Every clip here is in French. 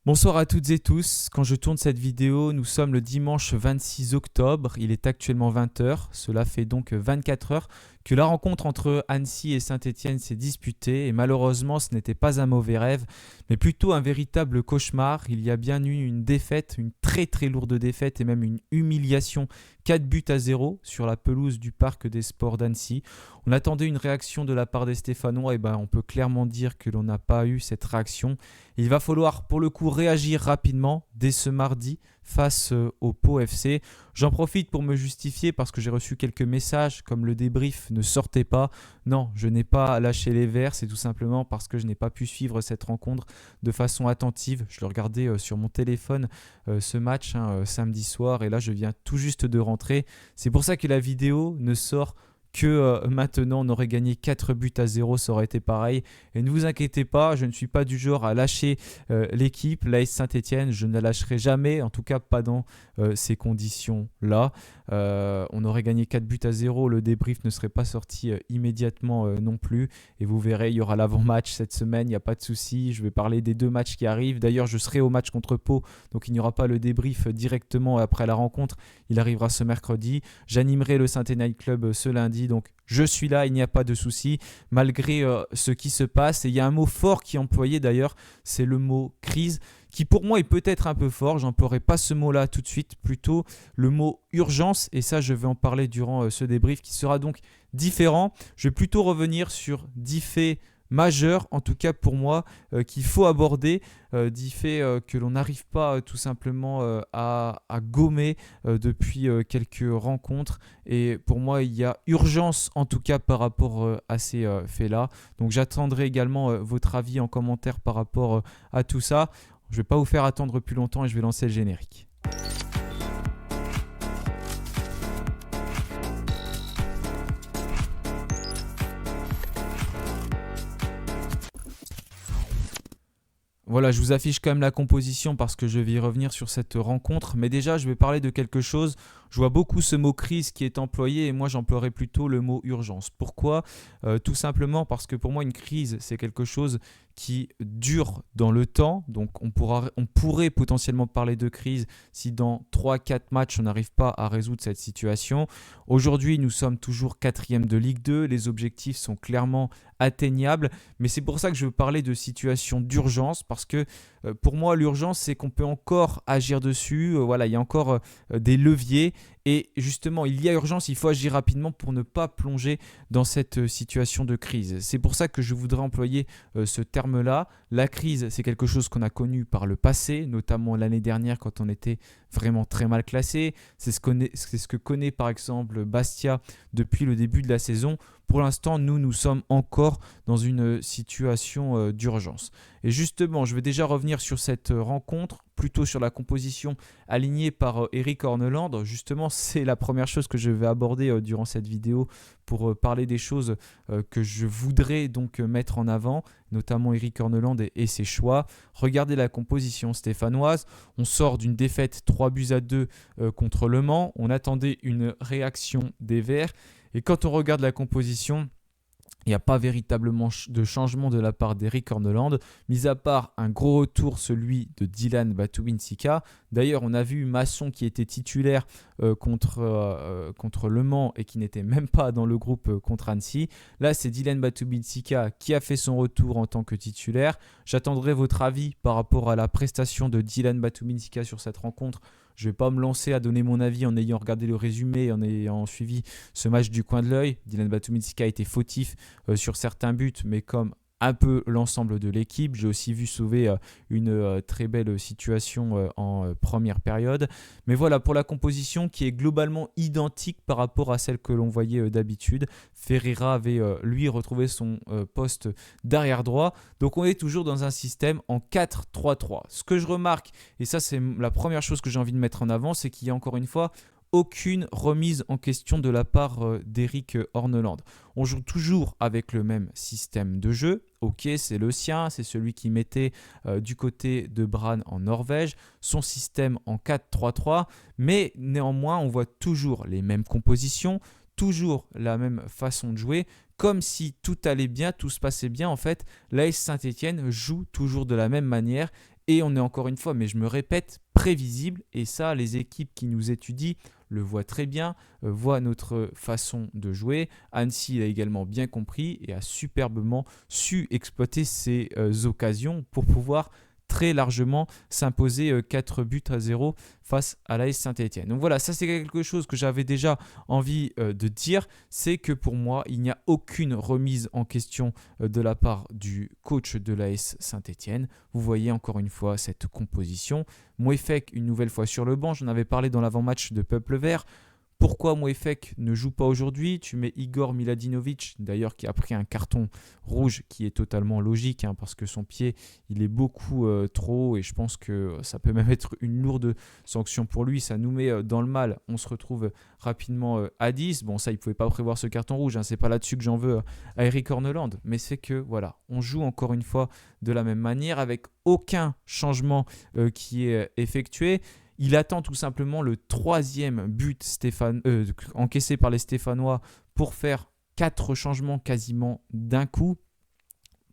Bonsoir à toutes et tous. Quand je tourne cette vidéo, nous sommes le dimanche 26 octobre. Il est actuellement 20 heures. Cela fait donc 24 heures que la rencontre entre Annecy et Saint-Étienne s'est disputée. Et malheureusement, ce n'était pas un mauvais rêve, mais plutôt un véritable cauchemar. Il y a bien eu une défaite, une très très lourde défaite et même une humiliation. 4-0 sur la pelouse du Parc des Sports d'Annecy. On attendait une réaction de la part des Stéphanois et on peut clairement dire que l'on n'a pas eu cette réaction. Il va falloir pour le coup réagir rapidement dès ce mardi face au Pau FC. J'en profite pour me justifier parce que j'ai reçu quelques messages comme le débrief ne sortait pas. Non, je n'ai pas lâché les Verts, c'est tout simplement parce que je n'ai pas pu suivre cette rencontre de façon attentive. Je le regardais sur mon téléphone ce match samedi soir et là je viens tout juste de rentrer. C'est pour ça que la vidéo ne sort que maintenant on aurait gagné 4-0, ça aurait été pareil. Et ne vous inquiétez pas, je ne suis pas du genre à lâcher l'équipe, l'AS Saint-Étienne, je ne la lâcherai jamais, en tout cas pas dans ces conditions-là. On aurait gagné 4-0, le débrief ne serait pas sorti immédiatement non plus. Et vous verrez, il y aura l'avant-match cette semaine, il n'y a pas de souci. Je vais parler des deux matchs qui arrivent. D'ailleurs, je serai au match contre Pau, donc il n'y aura pas le débrief directement après la rencontre. Il arrivera ce mercredi. J'animerai le Saint-Étienne Night Club ce lundi, donc je suis là, il n'y a pas de souci, malgré ce qui se passe. Et il y a un mot fort qui est employé d'ailleurs, c'est le mot crise, qui pour moi est peut-être un peu fort. J'emploierai pas ce mot-là tout de suite, plutôt le mot urgence. Et ça, je vais en parler durant ce débrief qui sera donc différent. Je vais plutôt revenir sur 10 faits majeurs, en tout cas pour moi, qu'il faut aborder, 10 faits que l'on n'arrive pas tout simplement à gommer depuis quelques rencontres. Et pour moi, il y a urgence en tout cas par rapport à ces faits-là. Donc j'attendrai également votre avis en commentaire par rapport à tout ça. Je ne vais pas vous faire attendre plus longtemps et je vais lancer le générique. Voilà, je vous affiche quand même la composition parce que je vais y revenir sur cette rencontre. Mais déjà, je vais parler de quelque chose. Je vois beaucoup ce mot crise qui est employé et moi, j'emploierais plutôt le mot urgence. Pourquoi ? Tout simplement parce que pour moi, une crise, c'est quelque chose qui dure dans le temps. Donc, on pourrait potentiellement parler de crise si dans 3-4 matchs, on n'arrive pas à résoudre cette situation. Aujourd'hui, nous sommes toujours 4e de Ligue 2. Les objectifs sont clairement atteignables. Mais c'est pour ça que je veux parler de situation d'urgence parce que pour moi, l'urgence, c'est qu'on peut encore agir dessus. Voilà, il y a encore des leviers. Et justement, il y a urgence, il faut agir rapidement pour ne pas plonger dans cette situation de crise. C'est pour ça que je voudrais employer ce terme-là. La crise, c'est quelque chose qu'on a connu par le passé, notamment l'année dernière quand on était vraiment très mal classé. C'est ce que connaît par exemple Bastia depuis le début de la saison. Pour l'instant, nous sommes encore dans une situation d'urgence. Et justement, je vais déjà revenir sur cette rencontre, plutôt sur la composition alignée par Eric Horneland. Justement, c'est la première chose que je vais aborder durant cette vidéo pour parler des choses que je voudrais donc mettre en avant, notamment Eric Horneland et ses choix. Regardez la composition stéphanoise. On sort d'une défaite 3-2 contre Le Mans. On attendait une réaction des Verts. Et quand on regarde la composition, il n'y a pas véritablement de changement de la part d'Eric Horneland, mis à part un gros retour, celui de Dylan Batubinsika. D'ailleurs, on a vu Masson qui était titulaire contre Le Mans et qui n'était même pas dans le groupe contre Annecy. Là, c'est Dylan Batubinsika qui a fait son retour en tant que titulaire. J'attendrai votre avis par rapport à la prestation de Dylan Batubinsika sur cette rencontre. Je ne vais pas me lancer à donner mon avis en ayant regardé le résumé, en ayant suivi ce match du coin de l'œil. Dylan Batubinsika a été fautif sur certains buts, mais comme un peu l'ensemble de l'équipe. J'ai aussi vu sauver une très belle situation en première période. Mais voilà, pour la composition qui est globalement identique par rapport à celle que l'on voyait d'habitude. Ferreira avait lui retrouvé son poste d'arrière droit. Donc on est toujours dans un système en 4-3-3. Ce que je remarque, et ça c'est la première chose que j'ai envie de mettre en avant, c'est qu'il y a encore une fois aucune remise en question de la part d'Eric Horneland. On joue toujours avec le même système de jeu. Ok, c'est le sien, c'est celui qui mettait du côté de Brann en Norvège, son système en 4-3-3, mais néanmoins on voit toujours les mêmes compositions, toujours la même façon de jouer, comme si tout allait bien, tout se passait bien. En fait, l'AS Saint-Étienne joue toujours de la même manière Et on est encore une fois, mais je me répète, prévisible. Et ça, les équipes qui nous étudient le voient très bien, voient notre façon de jouer. Annecy l'a également bien compris et a superbement su exploiter ces occasions pour pouvoir très largement s'imposer 4 buts à 0 face à l'AS Saint-Étienne. Donc voilà, ça c'est quelque chose que j'avais déjà envie de dire, c'est que pour moi, il n'y a aucune remise en question de la part du coach de l'AS Saint-Étienne. Vous voyez encore une fois cette composition. Mouefek, une nouvelle fois sur le banc, j'en avais parlé dans l'avant-match de Peuple Vert. Pourquoi Mouefek ne joue pas aujourd'hui? Tu mets Igor Miladinovic, d'ailleurs qui a pris un carton rouge qui est totalement logique parce que son pied il est beaucoup trop haut et je pense que ça peut même être une lourde sanction pour lui. Ça nous met dans le mal. On se retrouve rapidement à 10. Bon, ça, il ne pouvait pas prévoir ce carton rouge. C'est pas là-dessus que j'en veux à Eric Horneland. Mais c'est que voilà, on joue encore une fois de la même manière avec aucun changement qui est effectué. Il attend tout simplement le 3e but encaissé par les Stéphanois pour faire 4 changements quasiment d'un coup.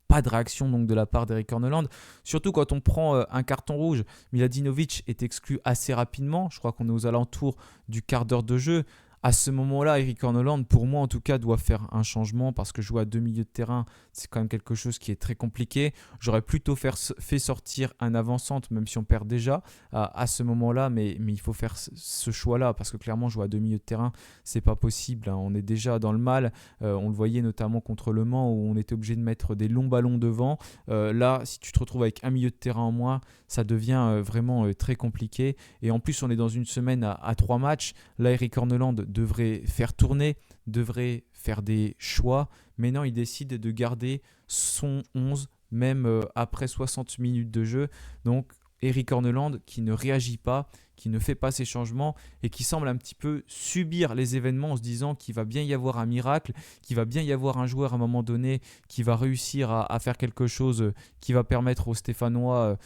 Pas de réaction donc de la part d'Eric Horneland. Surtout quand on prend un carton rouge, Miladinovic est exclu assez rapidement. Je crois qu'on est aux alentours du quart d'heure de jeu. À ce moment-là, Eric Horneland, pour moi en tout cas, doit faire un changement parce que jouer à 2 milieux de terrain, c'est quand même quelque chose qui est très compliqué. J'aurais plutôt fait sortir un avant-centre, même si on perd déjà à ce moment-là, mais il faut faire ce choix-là parce que clairement, jouer à 2 milieux de terrain, c'est pas possible. On est déjà dans le mal. On le voyait notamment contre Le Mans où on était obligé de mettre des longs ballons devant. Là, si tu te retrouves avec un milieu de terrain en moins, ça devient vraiment très compliqué. Et en plus, on est dans une semaine à 3 matchs. Là, Eric Horneland devrait faire tourner, devrait faire des choix, mais non, il décide de garder son 11 même après 60 minutes de jeu. Donc Eric Horneland qui ne réagit pas, qui ne fait pas ses changements et qui semble un petit peu subir les événements en se disant qu'il va bien y avoir un miracle, qu'il va bien y avoir un joueur à un moment donné qui va réussir à faire quelque chose qui va permettre aux Stéphanois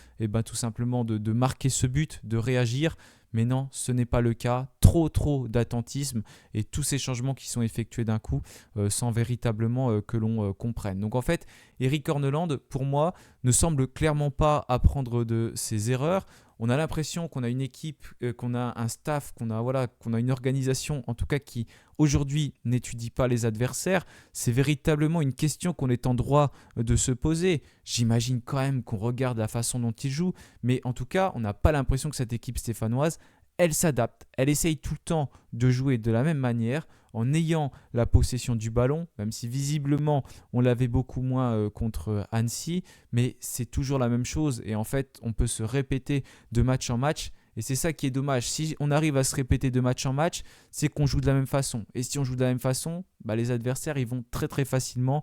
tout simplement de marquer ce but, de réagir. Mais non, ce n'est pas le cas. Trop d'attentisme et tous ces changements qui sont effectués d'un coup sans véritablement que l'on comprenne. Donc en fait, Eric Horneland, pour moi, ne semble clairement pas apprendre de ses erreurs. On a l'impression qu'on a une équipe, qu'on a un staff, qu'on a une organisation, en tout cas qui aujourd'hui n'étudie pas les adversaires. C'est véritablement une question qu'on est en droit de se poser. J'imagine quand même qu'on regarde la façon dont ils jouent, mais en tout cas, on n'a pas l'impression que cette équipe stéphanoise, elle s'adapte, elle essaye tout le temps de jouer de la même manière en ayant la possession du ballon, même si visiblement on l'avait beaucoup moins contre Annecy, mais c'est toujours la même chose et en fait on peut se répéter de match en match et c'est ça qui est dommage. Si on arrive à se répéter de match en match, c'est qu'on joue de la même façon et si on joue de la même façon, les adversaires ils vont très facilement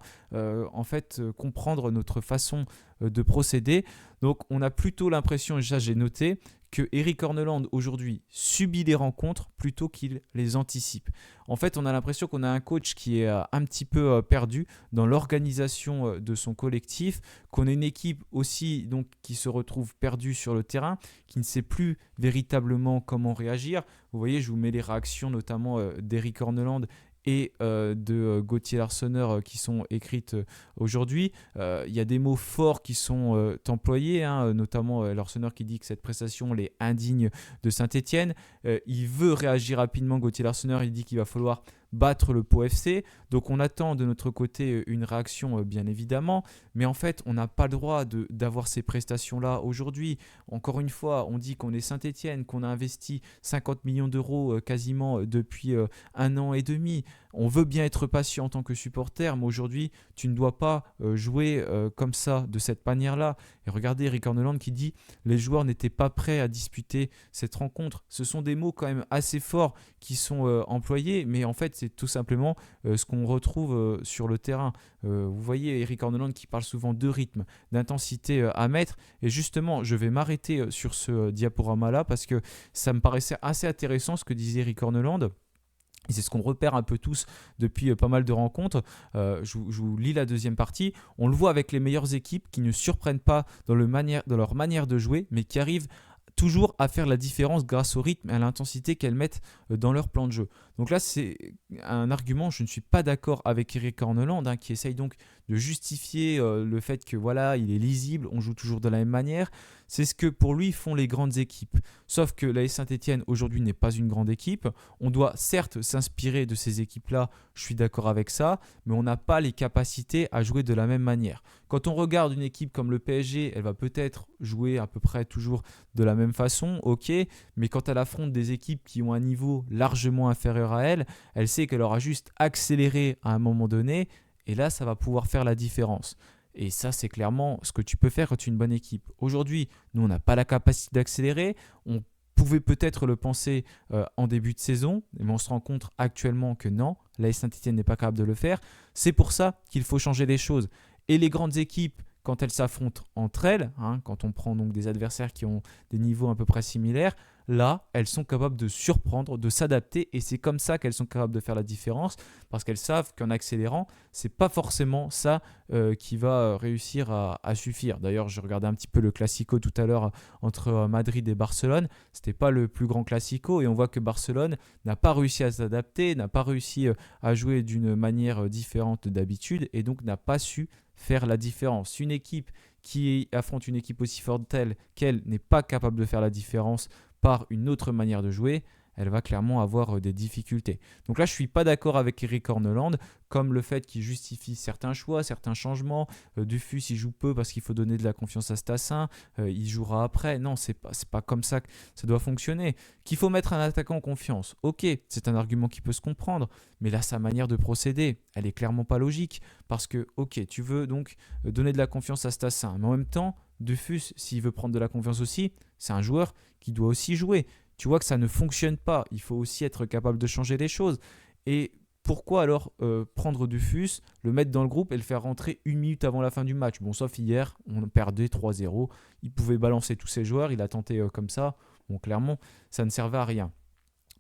comprendre notre façon de procéder. Donc on a plutôt l'impression, et ça j'ai noté, que Eric Horneland aujourd'hui subit les rencontres plutôt qu'il les anticipe. En fait, on a l'impression qu'on a un coach qui est un petit peu perdu dans l'organisation de son collectif, qu'on a une équipe aussi donc, qui se retrouve perdue sur le terrain, qui ne sait plus véritablement comment réagir. Vous voyez, je vous mets les réactions notamment d'Eric Horneland et de Gauthier Larsonneur qui sont écrites aujourd'hui. Il y a des mots forts qui sont employés, notamment Larsonneur qui dit que cette prestation est indigne de Saint-Étienne. Il veut réagir rapidement, Gauthier Larsonneur, il dit qu'il va falloir battre le Pau FC. Donc on attend de notre côté une réaction bien évidemment, mais en fait on n'a pas le droit d'avoir ces prestations-là aujourd'hui. Encore une fois, on dit qu'on est Saint-Étienne, qu'on a investi 50 millions d'euros quasiment depuis 1 an et demi. On veut bien être patient en tant que supporter, mais aujourd'hui tu ne dois pas jouer comme ça, de cette manière-là. Et regardez Eric Horneland qui dit « les joueurs n'étaient pas prêts à disputer cette rencontre ». Ce sont des mots quand même assez forts qui sont employés, mais en fait c'est tout simplement ce qu'on retrouve sur le terrain. Vous voyez Eric Horneland qui parle souvent de rythme, d'intensité à mettre, et justement je vais m'arrêter sur ce diaporama-là parce que ça me paraissait assez intéressant ce que disait Eric Horneland. Et c'est ce qu'on repère un peu tous depuis pas mal de rencontres. Je vous lis la deuxième partie. On le voit avec les meilleures équipes qui ne surprennent pas dans leur manière de jouer, mais qui arrivent toujours à faire la différence grâce au rythme et à l'intensité qu'elles mettent dans leur plan de jeu. Donc là, c'est un argument, je ne suis pas d'accord avec Eric Horneland, qui essaye donc de justifier le fait que voilà, il est lisible, on joue toujours de la même manière. C'est ce que pour lui font les grandes équipes. Sauf que l'AS Saint-Étienne aujourd'hui n'est pas une grande équipe. On doit certes s'inspirer de ces équipes-là, je suis d'accord avec ça, mais on n'a pas les capacités à jouer de la même manière. Quand on regarde une équipe comme le PSG, elle va peut-être jouer à peu près toujours de la même façon, ok, mais quand elle affronte des équipes qui ont un niveau largement inférieur à elle, elle sait qu'elle aura juste accéléré à un moment donné, et là, ça va pouvoir faire la différence. Et ça, c'est clairement ce que tu peux faire quand tu es une bonne équipe. Aujourd'hui, nous, on n'a pas la capacité d'accélérer. On pouvait peut-être le penser en début de saison, mais on se rend compte actuellement que non, l'AS Saint-Étienne n'est pas capable de le faire. C'est pour ça qu'il faut changer les choses. Et les grandes équipes, quand elles s'affrontent entre elles, quand on prend donc des adversaires qui ont des niveaux à peu près similaires, là, elles sont capables de surprendre, de s'adapter, et c'est comme ça qu'elles sont capables de faire la différence, parce qu'elles savent qu'en accélérant, c'est pas forcément ça qui va réussir à suffire. D'ailleurs, je regardais un petit peu le Classico tout à l'heure entre Madrid et Barcelone, c'était pas le plus grand Classico, et on voit que Barcelone n'a pas réussi à s'adapter, n'a pas réussi à jouer d'une manière différente d'habitude, et donc n'a pas su faire la différence. Une équipe qui affronte une équipe aussi forte qu'elle n'est pas capable de faire la différence par une autre manière de jouer, elle va clairement avoir des difficultés. Donc là, je ne suis pas d'accord avec Eric Horneland, comme le fait qu'il justifie certains choix, certains changements. Dufus, il joue peu parce qu'il faut donner de la confiance à Stassin, il jouera après. Non, c'est pas comme ça que ça doit fonctionner. Qu'il faut mettre un attaquant en confiance, ok, c'est un argument qui peut se comprendre, mais là, sa manière de procéder, elle est clairement pas logique, parce que, ok, tu veux donc donner de la confiance à Stassin, mais en même temps, Dufus, s'il veut prendre de la confiance aussi, c'est un joueur qui doit aussi jouer. Tu vois que ça ne fonctionne pas. Il faut aussi être capable de changer les choses. Et pourquoi alors prendre Dufus, le mettre dans le groupe et le faire rentrer une minute avant la fin du match? Bon, sauf hier, on perdait 3-0. Il pouvait balancer tous ses joueurs. Il a tenté comme ça. Bon, clairement, ça ne servait à rien.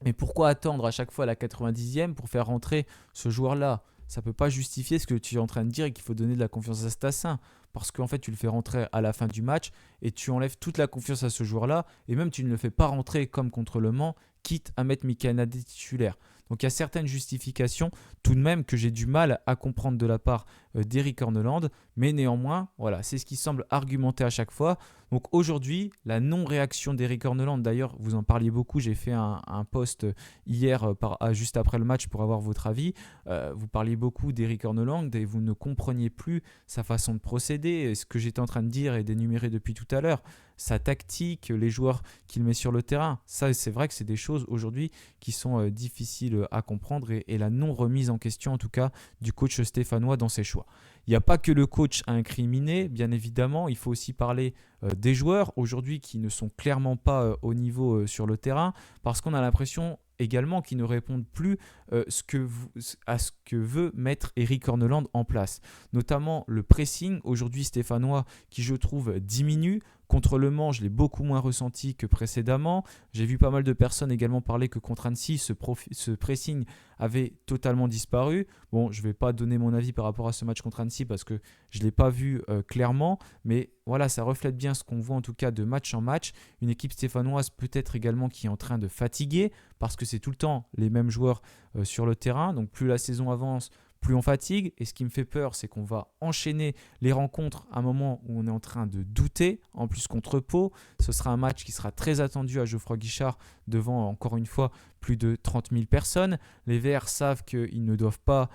Mais pourquoi attendre à chaque fois à la 90e pour faire rentrer ce joueur-là? Ça ne peut pas justifier ce que tu es en train de dire et qu'il faut donner de la confiance à Stassin. Parce qu'en fait, tu le fais rentrer à la fin du match et tu enlèves toute la confiance à ce joueur-là. Et même, tu ne le fais pas rentrer comme contre Le Mans, quitte à mettre Mickaël Nadé titulaire. Donc, il y a certaines justifications tout de même que j'ai du mal à comprendre de la part d'Eric Horneland. Mais néanmoins, voilà, c'est ce qui semble argumenter à chaque fois. Donc aujourd'hui, la non-réaction d'Eric Horneland, d'ailleurs, vous en parliez beaucoup, j'ai fait un post hier juste après le match pour avoir votre avis. Vous parliez beaucoup d'Eric Horneland et vous ne compreniez plus sa façon de procéder, ce que j'étais en train de dire et d'énumérer depuis tout à l'heure, sa tactique, les joueurs qu'il met sur le terrain. Ça, c'est vrai que c'est des choses aujourd'hui qui sont difficiles à comprendre et la non-remise en question, en tout cas, du coach stéphanois dans ses choix. Il n'y a pas que le coach à incriminer, bien évidemment, il faut aussi parler des joueurs aujourd'hui qui ne sont clairement pas au niveau sur le terrain, parce qu'on a l'impression également qu'ils ne répondent plus à ce que veut mettre Eric Horneland en place. Notamment le pressing, aujourd'hui stéphanois, qui je trouve diminue. Contre Le Mans, je l'ai beaucoup moins ressenti que précédemment. J'ai vu pas mal de personnes également parler que contre Annecy, ce pressing avait totalement disparu. Bon, je ne vais pas donner mon avis par rapport à ce match contre Annecy parce que je ne l'ai pas vu clairement. Mais voilà, ça reflète bien ce qu'on voit en tout cas de match en match. Une équipe stéphanoise peut-être également qui est en train de fatiguer parce que c'est tout le temps les mêmes joueurs sur le terrain. Donc plus la saison avance, plus on fatigue. Et ce qui me fait peur, c'est qu'on va enchaîner les rencontres à un moment où on est en train de douter. En plus contre Pau, ce sera un match qui sera très attendu à Geoffroy Guichard devant, encore une fois, plus de 30 000 personnes. Les Verts savent qu'ils ne doivent pas,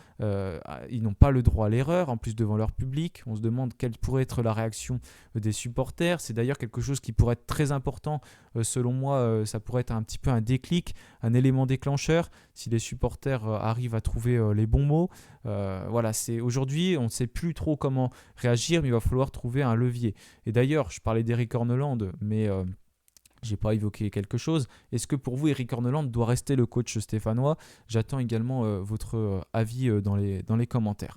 ils n'ont pas le droit à l'erreur, en plus devant leur public. On se demande quelle pourrait être la réaction des supporters. C'est d'ailleurs quelque chose qui pourrait être très important. Selon moi, ça pourrait être un petit peu un déclic, un élément déclencheur, si les supporters arrivent à trouver les bons mots. Voilà, aujourd'hui, on ne sait plus trop comment réagir, mais il va falloir trouver un levier. Et d'ailleurs, je parlais d'Eric Horneland, mais je n'ai pas évoqué quelque chose. Est-ce que pour vous, Eric Horneland doit rester le coach stéphanois? J'attends également votre avis dans les commentaires.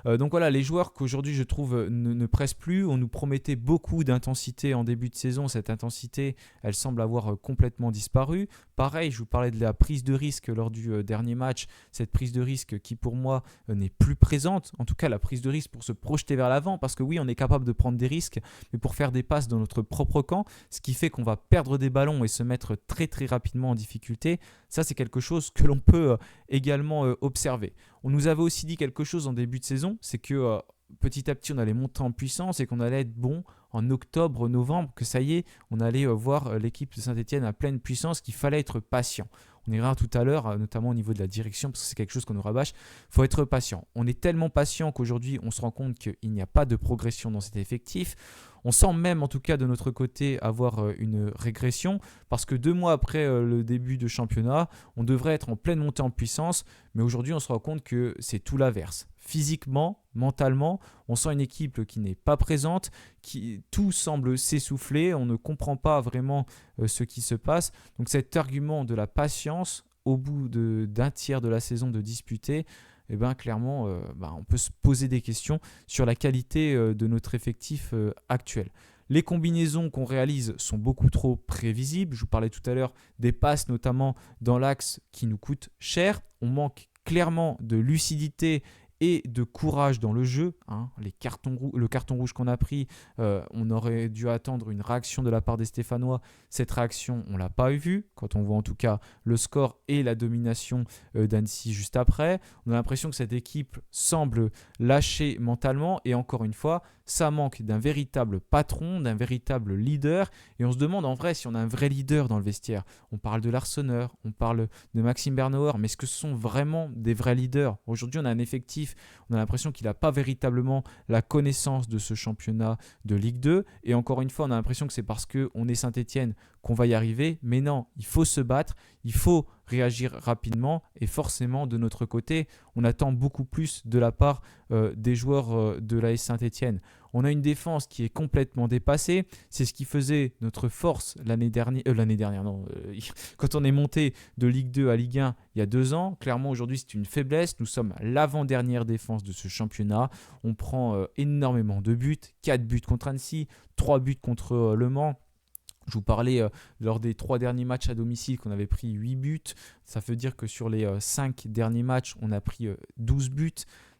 Donc voilà, les joueurs qu'aujourd'hui je trouve ne pressent plus. On nous promettait beaucoup d'intensité en début de saison. Cette intensité, elle semble avoir complètement disparu. Pareil, je vous parlais de la prise de risque lors du dernier match. Cette prise de risque qui pour moi n'est plus présente. En tout cas, la prise de risque pour se projeter vers l'avant. Parce que oui, on est capable de prendre des risques, mais pour faire des passes dans notre propre camp, ce qui fait qu'on va perdre des ballons et se mettre très très rapidement en difficulté. Ça, c'est quelque chose que l'on peut également observer. On nous avait aussi dit quelque chose en début de saison, c'est que petit à petit on allait monter en puissance et qu'on allait être bon en octobre, novembre, que ça y est, on allait voir l'équipe de Saint-Etienne à pleine puissance, qu'il fallait être patient. On ira tout à l'heure, notamment au niveau de la direction, parce que c'est quelque chose qu'on nous rabâche. Il faut être patient. On est tellement patient qu'aujourd'hui, on se rend compte qu'il n'y a pas de progression dans cet effectif. On sent même, en tout cas de notre côté, avoir une régression, parce que 2 mois après le début de championnat, on devrait être en pleine montée en puissance, mais aujourd'hui, on se rend compte que c'est tout l'inverse. Physiquement, mentalement, on sent une équipe qui n'est pas présente, tout semble s'essouffler, on ne comprend pas vraiment ce qui se passe. Donc cet argument de la patience au bout d'un tiers de la saison de disputer, eh ben, clairement, on peut se poser des questions sur la qualité de notre effectif actuel. Les combinaisons qu'on réalise sont beaucoup trop prévisibles. Je vous parlais tout à l'heure des passes, notamment dans l'axe, qui nous coûtent cher. On manque clairement de lucidité et de courage dans le jeu. Le carton rouge qu'on a pris, on aurait dû attendre une réaction de la part des Stéphanois. Cette réaction, on ne l'a pas vue, quand on voit en tout cas le score et la domination d'Annecy juste après. On a l'impression que cette équipe semble lâcher mentalement, et encore une fois, ça manque d'un véritable patron, d'un véritable leader, et on se demande en vrai si on a un vrai leader dans le vestiaire. On parle de Larsonneur, on parle de Maxime Bernauer, mais est-ce que ce sont vraiment des vrais leaders? Aujourd'hui, on a un effectif, on a l'impression qu'il n'a pas véritablement la connaissance de ce championnat de Ligue 2, et encore une fois, on a l'impression que c'est parce qu'on est Saint-Etienne qu'on va y arriver, mais non, il faut se battre, il faut réagir rapidement, et forcément de notre côté, on attend beaucoup plus de la part des joueurs de l'AS Saint-Etienne. On a une défense qui est complètement dépassée, c'est ce qui faisait notre force quand on est monté de Ligue 2 à Ligue 1 il y a 2 ans. Clairement aujourd'hui c'est une faiblesse, nous sommes l'avant-dernière défense de ce championnat, on prend énormément de buts, 4 buts contre Annecy, 3 buts contre Le Mans. Je vous parlais lors des 3 derniers matchs à domicile qu'on avait pris 8 buts. Ça veut dire que sur les 5 derniers matchs, on a pris 12 buts.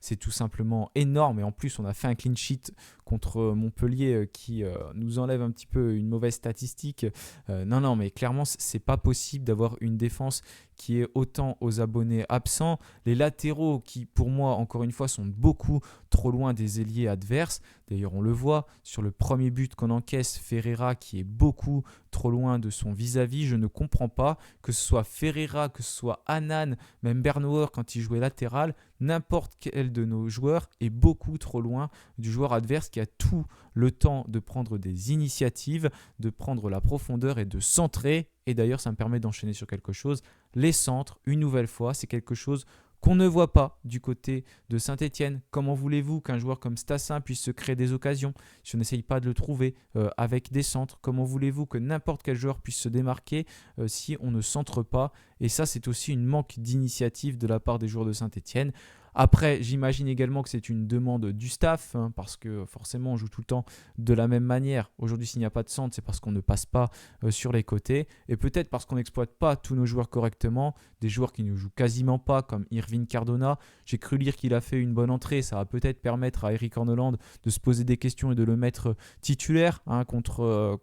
C'est tout simplement énorme. Et en plus, on a fait un clean sheet contre Montpellier qui nous enlève un petit peu une mauvaise statistique. Non, mais clairement, c'est pas possible d'avoir une défense qui est autant aux abonnés absents. Les latéraux qui, pour moi, encore une fois, sont beaucoup trop loin des ailiers adverses. D'ailleurs, on le voit sur le premier but qu'on encaisse, Ferreira qui est beaucoup trop loin de son vis-à-vis. Je ne comprends pas que ce soit Ferreira, que ce soit Hanan, même Bernauer quand il jouait latéral, n'importe quel de nos joueurs est beaucoup trop loin du joueur adverse qui a tout le temps de prendre des initiatives, de prendre la profondeur et de centrer. Et d'ailleurs, ça me permet d'enchaîner sur quelque chose. Les centres, une nouvelle fois, c'est quelque chose qu'on ne voit pas du côté de Saint-Etienne. Comment voulez-vous qu'un joueur comme Stassin puisse se créer des occasions si on n'essaye pas de le trouver avec des centres? Comment voulez-vous que n'importe quel joueur puisse se démarquer si on ne centre pas? Et ça, c'est aussi une manque d'initiative de la part des joueurs de Saint-Etienne. Après, j'imagine également que c'est une demande du staff, parce que forcément, on joue tout le temps de la même manière. Aujourd'hui, s'il n'y a pas de centre, c'est parce qu'on ne passe pas sur les côtés. Et peut-être parce qu'on n'exploite pas tous nos joueurs correctement. Des joueurs qui ne jouent quasiment pas, comme Irvine Cardona. J'ai cru lire qu'il a fait une bonne entrée. Ça va peut-être permettre à Eric Orneland de se poser des questions et de le mettre titulaire contre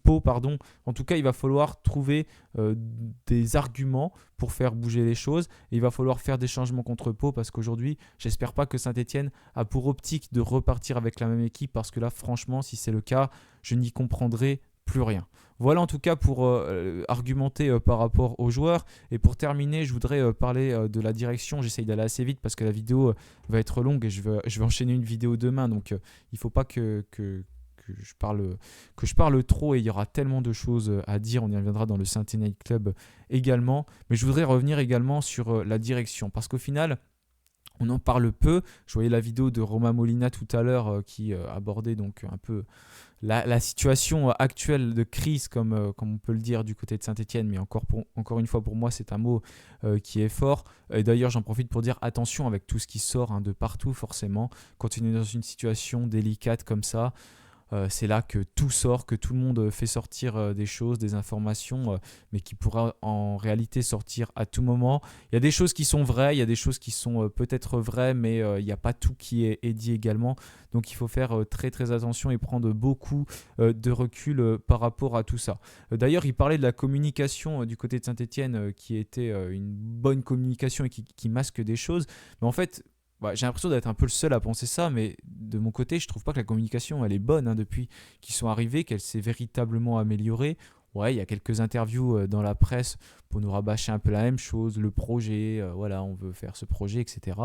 Pau. En tout cas, il va falloir trouver des arguments pour faire bouger les choses. Et il va falloir faire des changements contre Pau, parce qu'aujourd'hui, j'espère pas que Saint-Etienne a pour optique de repartir avec la même équipe, parce que là, franchement, si c'est le cas, je n'y comprendrai plus rien. Voilà en tout cas pour argumenter par rapport aux joueurs. Et pour terminer, je voudrais parler de la direction. J'essaye d'aller assez vite parce que la vidéo va être longue et je vais enchaîner une vidéo demain. Donc il ne faut pas que je parle trop, et il y aura tellement de choses à dire. On y reviendra dans le Saint-Etienne Club également. Mais je voudrais revenir également sur la direction, parce qu'au final, On en parle peu. Je voyais la vidéo de Roma Molina tout à l'heure qui abordait donc un peu la situation actuelle de crise, comme on peut le dire du côté de Saint-Etienne, mais encore une fois, pour moi, c'est un mot qui est fort. Et d'ailleurs, j'en profite pour dire attention avec tout ce qui sort de partout, forcément. Quand on est dans une situation délicate comme ça, c'est là que tout sort, que tout le monde fait sortir des choses, des informations, mais qui pourra en réalité sortir à tout moment. Il y a des choses qui sont vraies, il y a des choses qui sont peut-être vraies, mais il n'y a pas tout qui est dit également. Donc il faut faire très très attention et prendre beaucoup de recul par rapport à tout ça. D'ailleurs, il parlait de la communication du côté de Saint-Etienne qui était une bonne communication et qui masque des choses. Mais en fait, j'ai l'impression d'être un peu le seul à penser ça, mais de mon côté, je trouve pas que la communication elle est bonne depuis qu'ils sont arrivés, qu'elle s'est véritablement améliorée. Ouais, il y a quelques interviews dans la presse pour nous rabâcher un peu la même chose, le projet, voilà, on veut faire ce projet, etc.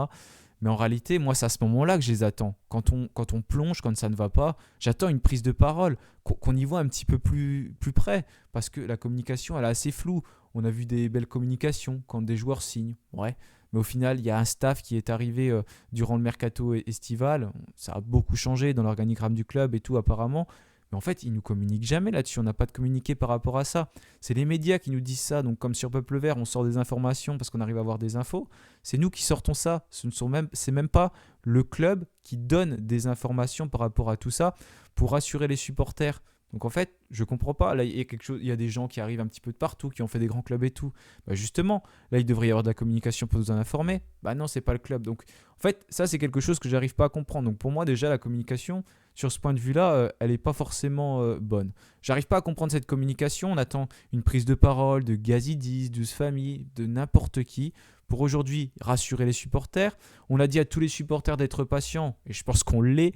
Mais en réalité, moi, c'est à ce moment-là que je les attends. Quand on plonge, quand ça ne va pas, j'attends une prise de parole, qu'on y voit un petit peu plus près, parce que la communication, elle est assez floue. On a vu des belles communications quand des joueurs signent, ouais. Mais au final, il y a un staff qui est arrivé durant le mercato estival. Ça a beaucoup changé dans l'organigramme du club et tout apparemment. Mais en fait, ils ne nous communiquent jamais là-dessus. On n'a pas de communiqué par rapport à ça. C'est les médias qui nous disent ça. Donc comme sur Peuple Vert, on sort des informations parce qu'on arrive à avoir des infos. C'est nous qui sortons ça. C'est même pas le club qui donne des informations par rapport à tout ça pour rassurer les supporters. Donc en fait, je comprends pas. Là, il y a des gens qui arrivent un petit peu de partout, qui ont fait des grands clubs et tout. Justement, là, il devrait y avoir de la communication pour nous en informer. Non, c'est pas le club. Donc en fait, ça, c'est quelque chose que j'arrive pas à comprendre. Donc pour moi, déjà, la communication, sur ce point de vue-là, elle n'est pas forcément bonne. J'arrive pas à comprendre cette communication. On attend une prise de parole de Gazidis, 12 familles, de n'importe qui pour aujourd'hui rassurer les supporters. On a dit à tous les supporters d'être patients, et je pense qu'on l'est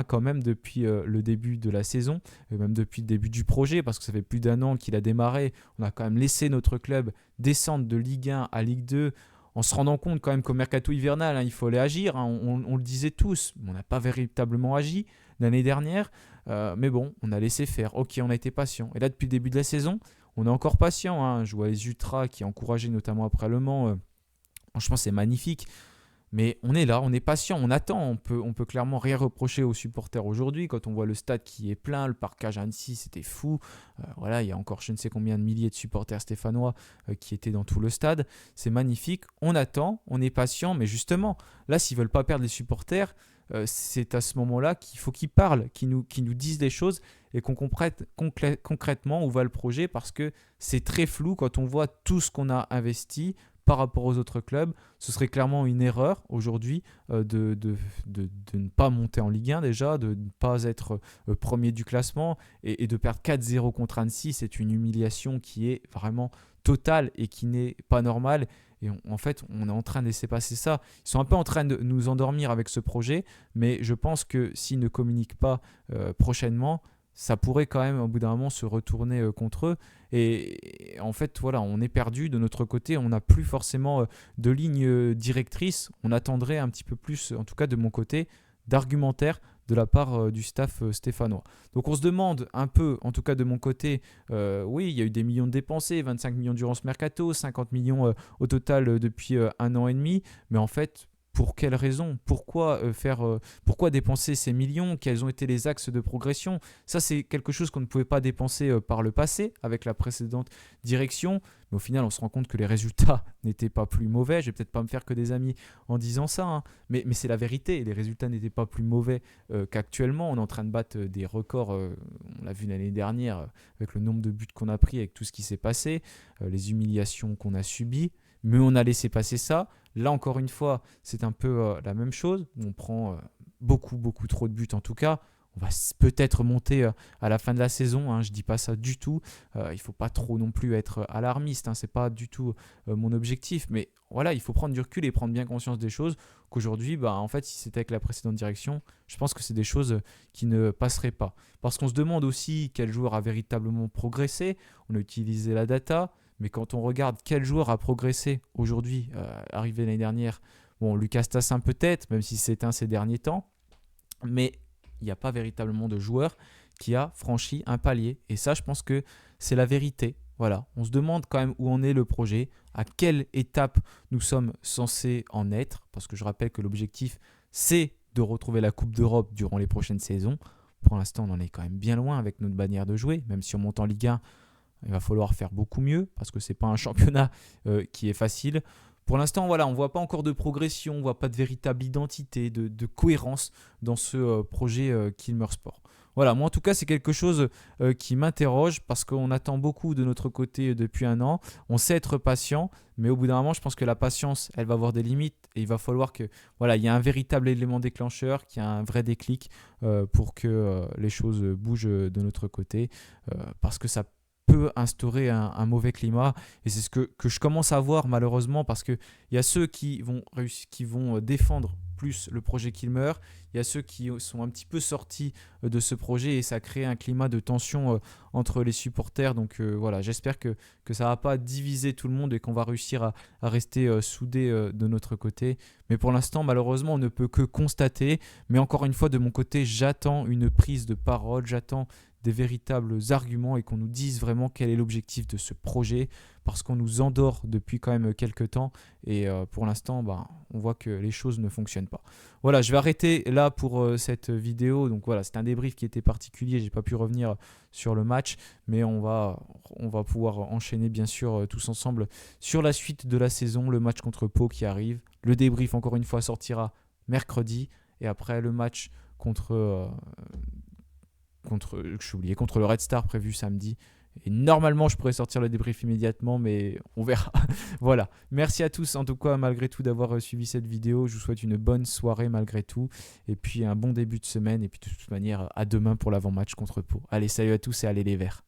quand même depuis le début de la saison, et même depuis le début du projet, parce que ça fait plus d'1 an qu'il a démarré. On a quand même laissé notre club descendre de Ligue 1 à Ligue 2, en se rendant compte quand même qu'au mercato hivernal, il fallait agir. On le disait tous, mais on n'a pas véritablement agi l'année dernière. Mais bon, on a laissé faire. Ok, on a été patient. Et là, depuis le début de la saison, on est encore patient. Je vois les Ultras qui encourageaient notamment après Le Mans. Franchement, c'est magnifique. Mais on est là, on est patient, on attend. On peut clairement rien reprocher aux supporters aujourd'hui. Quand on voit le stade qui est plein, le parquage à Annecy, c'était fou. Voilà, il y a encore je ne sais combien de milliers de supporters stéphanois qui étaient dans tout le stade. C'est magnifique. On attend, on est patient. Mais justement, là, s'ils ne veulent pas perdre les supporters, c'est à ce moment-là qu'il faut qu'ils parlent, qu'ils nous disent les choses et qu'on comprenne concrètement où va le projet, parce que c'est très flou quand on voit tout ce qu'on a investi par rapport aux autres clubs. Ce serait clairement une erreur aujourd'hui de ne pas monter en Ligue 1 déjà, de ne pas être premier du classement et de perdre 4-0 contre Annecy. C'est une humiliation qui est vraiment totale et qui n'est pas normale. Et en fait, on est en train de laisser passer ça. Ils sont un peu en train de nous endormir avec ce projet, mais je pense que s'ils ne communiquent pas prochainement, ça pourrait quand même au bout d'un moment se retourner contre eux. Et en fait, voilà, on est perdu de notre côté. On n'a plus forcément de ligne directrice. On attendrait un petit peu plus, en tout cas de mon côté, d'argumentaire de la part du staff stéphanois. Donc on se demande un peu, en tout cas de mon côté, oui, il y a eu des millions de dépensés, 25 millions durant ce mercato, 50 millions au total depuis 1 an et demi. Mais en fait, pour quelles raisons ? Pourquoi dépenser ces millions ? Quels ont été les axes de progression ? Ça, c'est quelque chose qu'on ne pouvait pas dépenser par le passé avec la précédente direction. Mais au final, on se rend compte que les résultats n'étaient pas plus mauvais. Je vais peut-être pas me faire que des amis en disant ça, mais c'est la vérité. Les résultats n'étaient pas plus mauvais qu'actuellement. On est en train de battre des records. On l'a vu l'année dernière avec le nombre de buts qu'on a pris, avec tout ce qui s'est passé, les humiliations qu'on a subies. Mais on a laissé passer ça. Là, encore une fois, c'est un peu la même chose. On prend beaucoup trop de buts en tout cas. On va peut-être monter à la fin de la saison. Je ne dis pas ça du tout. Il ne faut pas trop non plus être alarmiste. Ce n'est pas du tout mon objectif. Mais voilà, il faut prendre du recul et prendre bien conscience des choses. Qu'aujourd'hui, en fait, si c'était avec la précédente direction, je pense que c'est des choses qui ne passeraient pas. Parce qu'on se demande aussi quel joueur a véritablement progressé. On a utilisé la data. Mais quand on regarde quel joueur a progressé aujourd'hui, arrivé l'année dernière, bon, Lucas Tassin peut-être, même si c'est ces derniers temps, mais il n'y a pas véritablement de joueur qui a franchi un palier. Et ça, je pense que c'est la vérité. Voilà, on se demande quand même où en est le projet, à quelle étape nous sommes censés en être, parce que je rappelle que l'objectif, c'est de retrouver la Coupe d'Europe durant les prochaines saisons. Pour l'instant, on en est quand même bien loin avec notre manière de jouer, même si on monte en Ligue 1, il va falloir faire beaucoup mieux, parce que ce n'est pas un championnat qui est facile. Pour l'instant, voilà, on ne voit pas encore de progression, on ne voit pas de véritable identité, de cohérence dans ce projet Kilmer Sport. Voilà, moi en tout cas, c'est quelque chose qui m'interroge parce qu'on attend beaucoup de notre côté depuis un an. On sait être patient, mais au bout d'un moment, je pense que la patience, elle va avoir des limites et il va falloir que, voilà, il y ait un véritable élément déclencheur, qu'il y ait un vrai déclic pour que les choses bougent de notre côté, parce que ça peut instaurer un mauvais climat et c'est ce que je commence à voir malheureusement parce qu'il y a ceux qui vont défendre plus le projet Kilmer, il y a ceux qui sont un petit peu sortis de ce projet et ça crée un climat de tension entre les supporters. Donc voilà, j'espère que ça ne va pas diviser tout le monde et qu'on va réussir à rester soudés de notre côté. Mais pour l'instant, malheureusement, on ne peut que constater. Mais encore une fois, de mon côté, j'attends une prise de parole, j'attends des véritables arguments et qu'on nous dise vraiment quel est l'objectif de ce projet parce qu'on nous endort depuis quand même quelques temps et pour l'instant on voit que les choses ne fonctionnent pas. Voilà, je vais arrêter là pour cette vidéo. Donc voilà, c'est un débrief qui était particulier, j'ai pas pu revenir sur le match, mais on va pouvoir enchaîner bien sûr tous ensemble sur la suite de la saison, le match contre Pau qui arrive. Le débrief encore une fois sortira mercredi et après le match contre le Red Star prévu samedi. Et normalement, je pourrais sortir le débrief immédiatement, mais on verra. Voilà. Merci à tous, en tout cas, malgré tout, d'avoir suivi cette vidéo. Je vous souhaite une bonne soirée malgré tout. Et puis, un bon début de semaine. Et puis, de toute manière, à demain pour l'avant-match contre Pau. Allez, salut à tous et allez les Verts.